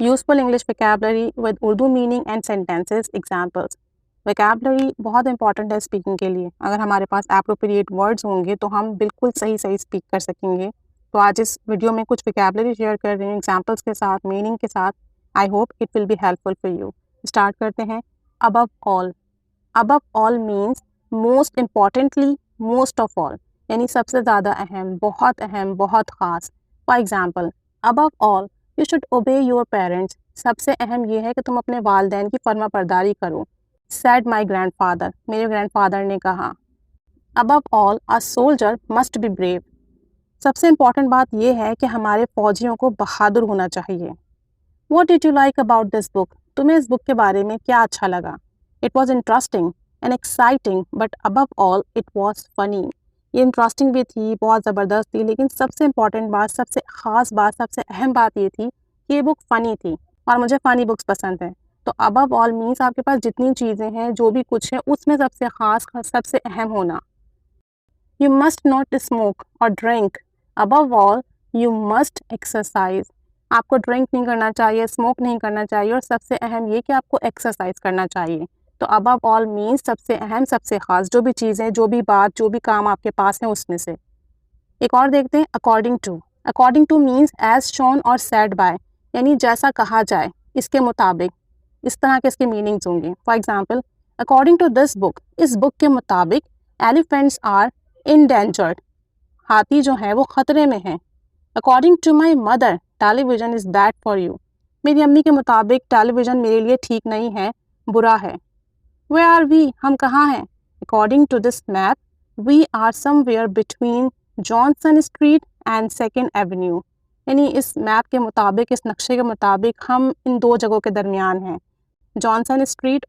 Useful English vocabulary with Urdu meaning and sentences examples. vocabulary बहुत important है speaking के लिए। अगर हमारे पास एप्रोप्रिएट वर्ड्स होंगे तो हम बिल्कुल सही सही स्पीक कर सकेंगे। तो आज इस वीडियो में कुछ vocabulary शेयर कर रही हूँ एग्जाम्पल्स के साथ, मीनिंग के साथ। I hope it will be helpful for you. Start करते हैं। Above all. Above all means most importantly, most of all, यानी सबसे ज़्यादा अहम, बहुत ख़ास। For example, above all you should ओबे योर पेरेंट्स। सबसे अहम यह है कि तुम अपने वालिदैन की फर्मा बरदारी करो। सैड माई ग्रैंड फादर, मेरे ग्रैंड फादर ने कहा। Above all a soldier must be brave. सबसे इम्पॉर्टेंट बात यह है कि हमारे फौजियों को बहादुर होना चाहिए। What did you like about this book. तुम्हें इस बुक के बारे में क्या अच्छा लगा। It was interesting and exciting but above all it was funny. ये इंटरेस्टिंग भी थी, बहुत ज़बरदस्त थी, लेकिन सबसे इम्पॉर्टेंट बात, सबसे ख़ास बात, सबसे अहम बात ये थी कि ये बुक फ़नी थी और मुझे फ़नी बुक्स पसंद हैं। तो अबव ऑल मीन्स आपके पास जितनी चीज़ें हैं, जो भी कुछ है, उसमें सबसे ख़ास, सबसे अहम होना। यू मस्ट नॉट स्मोक और drink. Above all you must exercise. आपको ड्रिंक नहीं करना चाहिए, स्मोक नहीं करना चाहिए, और सबसे अहम ये कि आपको एक्सरसाइज करना चाहिए। तो अबव ऑल मीन्स सबसे अहम, सबसे ख़ास, जो भी चीज़ें, जो भी बात, जो भी काम आपके पास है उसमें से। एक और देखते हैं, according to. According to means as shown और सेड बाय, यानी जैसा कहा जाए, इसके मुताबिक, इस तरह के इसके मीनिंग्स होंगे। For example, according to this book, इस बुक के मुताबिक एलिफेंट्स आर इंडेंजर्ड, हाथी जो है वो ख़तरे में हैं। According to my mother television is bad for you, मेरी अम्मी के मुताबिक टेलीविज़न मेरे लिए ठीक नहीं है, बुरा है। वेयर आर वी, हम कहाँ हैं। According to this map we are somewhere between Johnson Street and second avenue, यानी इस मैप के मुताबिक, इस नक्शे के मुताबिक हम इन दो जगहों के दरमियान हैं, जॉनसन स्ट्रीट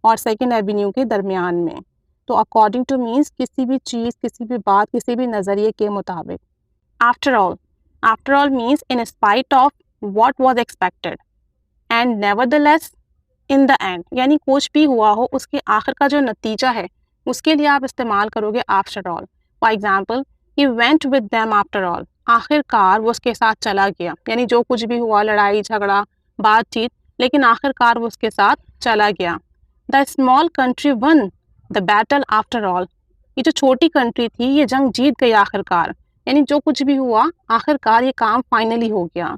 और सेकेंड एवेन्यू के दरमियान में। तो अकॉर्डिंग टू मीन्स किसी भी चीज़, किसी भी बात, किसी भी नज़रिए के मुताबिक। After all, after all means in spite of what was expected and nevertheless in the end, यानी कुछ भी हुआ हो उसके आखिर का जो नतीजा है उसके लिए आप इस्तेमाल करोगे after all. For example, he went with them after all, आखिरकार वो उसके साथ चला गया, यानी जो कुछ भी हुआ, लड़ाई झगड़ा बातचीत, लेकिन आखिरकार वो उसके साथ चला गया। The small country one the battle after all, ये जो छोटी कंट्री थी ये जंग जीत गई आखिरकार, यानी जो कुछ भी हुआ आखिरकार ये काम फाइनली हो गया।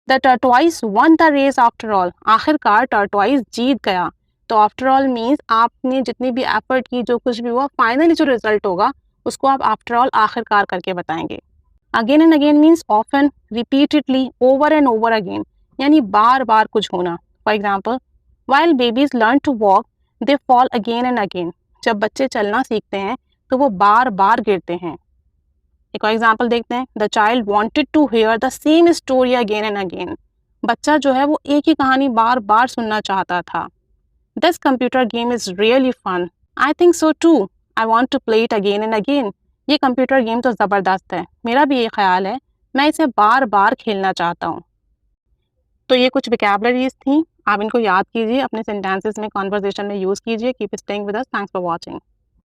The tortoise won the race after all, आखिरकार टर्टवाइस जीत गया। तो आफ्टर ऑल मीन्स आपने जितनी भी एफर्ट की, जो कुछ भी हुआ, फाइनली जो रिजल्ट होगा उसको आप आफ्टर ऑल, आखिरकार करके बताएंगे। Again and again means often, repeatedly, over and over again, यानी बार बार कुछ होना। For example, while babies learn to walk they fall again and again, जब बच्चे चलना सीखते हैं तो वो बार बार गिरते हैं। एक और एग्जाम्पल देखते हैं, the child wanted to hear the same story again and again, बच्चा जो है वो एक ही कहानी बार बार सुनना चाहता था। This computer game is really fun, I think so too, I want to play it again and again, ये कंप्यूटर गेम तो ज़बरदस्त है, मेरा भी ये ख्याल है, मैं इसे बार बार खेलना चाहता हूँ। तो ये कुछ वोकैबुलरीज थी, आप इनको याद कीजिए, अपने सेंटेंसेस में, कॉन्वर्जेशन में यूज़ कीजिए। Keep staying with us, thanks for watching.